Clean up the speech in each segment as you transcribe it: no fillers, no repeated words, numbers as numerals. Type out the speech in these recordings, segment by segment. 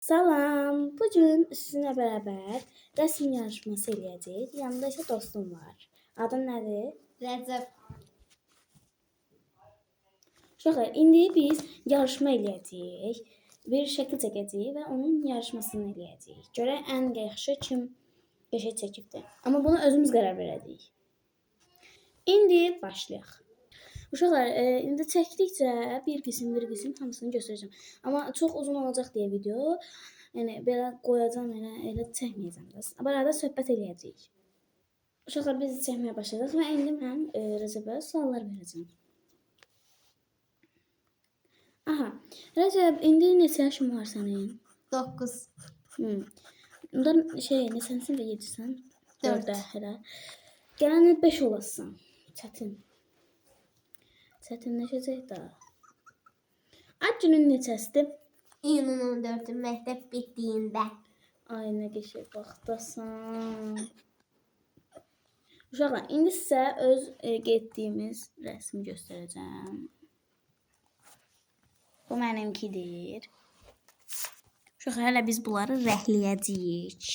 Salam, bugün sizinle beraber resim yarışması eləyəcəyik. Yanımda ise dostum var. Adın nədir? Rəcəb. Uşaqlar, indi biz yarışma eləyəcəyik. Bir şəkil çəkəcəyik və onun yarışmasını eləyəcəyik. Görək ən yaxşı kim qəşəng çəkibdir. Amma bunu özümüz qərar verəcəyik. İndi başlayaq. Uşaqlar, indi çəkdikcə bir qism hamısını göstərəcəm. Amma çox uzun olacaq deyə video. Yəni belə qoyacağam, elə çəkməyəcəm də. Arada söhbət eləyəcəyik. Uşaqlar, biz çəkməyə başladıq və indi mən Rəcəbə suallar verəcəm. Aha, Rəcəb, indi neçə yaşın var sənin? 9. Bundan neçənsin və 7-sən? 4. Hələ. Gələn il 5 olasın. Çətinləşəcək daha. Ad günün neçəsidir? İyunun 14-ü məktəb bitdiyində. Ay, nə qəşəng vaxtdasan. Uşaqlar, indi sizə öz getdiyimiz rəsmi göstərəcəm. Bu mənimkidir. Uşaqlar, hələ biz bunları rəhləyəcəyik.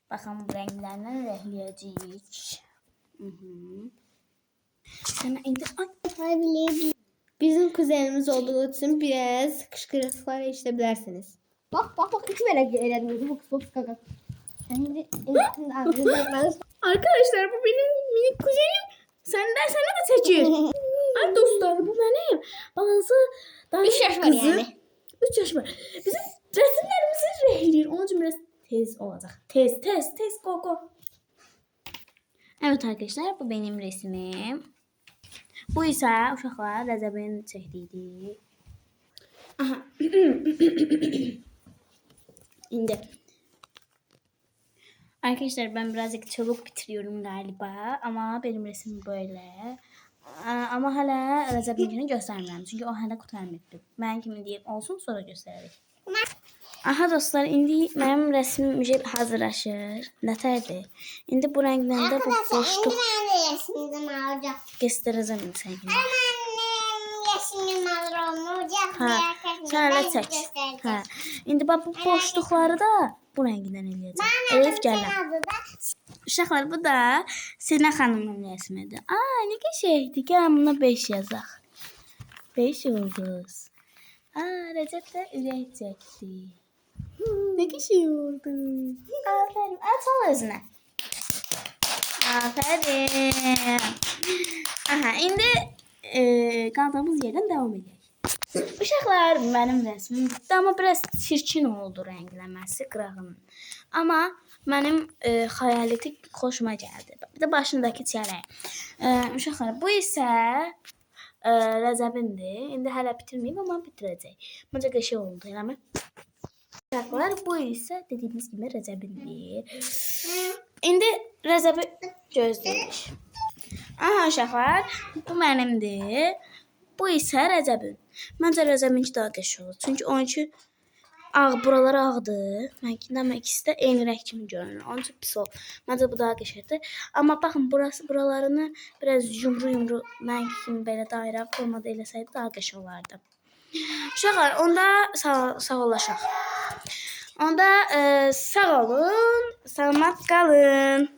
Baxın, bu rənglərlə rəhləyəcəyik. Sənə indi Bizim kuzenimiz olduğu için biraz kışkırtıklar eşitebilirsiniz. Bak iki verek elədim. Boks kaka. Şimdi arkadaşlar, bu benim minik kuzenim. Senden sana da çekir. Ay dostlar, bu benim. Bazı daha 3 yaş var kızı. yani. 3 yaş var. Bizim resimlerimizi rehleyir. Onun için biraz tez olacak. Tez go. Evet arkadaşlar, bu benim resmim. Bu ise uşaqlar Rəcəbin çəkdiyi. Aha. İndi. Arkadaşlar, ben birazcık çabuk bitiriyorum galiba. Ama benim resim böyle. Ama hala Rəcəbinkini göstermem. Çünkü o hala qurtarmayıb. Ben kimi deyib olsun, sonra göstərərik. Aha dostlar, indi benim resmim hazırlaşır. Nətərdir? İndi bu rənglərdə bu boşluq göstərəcəm sənə. Sen elə çək. İndi bax bu boşluqları da bu rəngindən eləyəcəm. Elif gəlin. Uşaqlar, bu da Sena xanımın rəsmidir. Ay, nə qəşəngdir. Gəl buna 5 yazaq. 5 ulduz. Rəcəb də ürək çəkdi. Ne qəşəng oldu. Aferin. Al özünə. Aferin. Aha, indi qaldığımız yerdən devam edək. Uşaqlar, mənim rəsmim bitdi, amma biraz çirkin oldu rəngləməsi qırağının. Amma mənim xəyaliti xoşuma gəldi. Bir də başındakı çərək. Uşaqlar, bu isə Rəcəbindir. İndi hələ bitirməyib, amma bitirəcək. Məncə qəşəng oldu, eləmi? Uşaqlar, bu isə dediyimiz kimi Rəcəbindir. İndi Rəcəbi gözləyirik. Aha uşaqlar, bu mənimdir. Bu isə Rəcəbin. Məncə Rəcəbinki daha qəşəng olur. Çünki onunki buraları ağdır. Mənkindən ikisi də eyni rəng kimi görünür. Onun üçün pis olur. Məncə bu daha qəşəngdir. Amma baxın, buralarını biraz yumru mənki kimi belə dairə formada eləsəydi daha qəşəng olardı. Uşaqlar, onda sağollaşaq. Onda sağ olun, salamat qalın.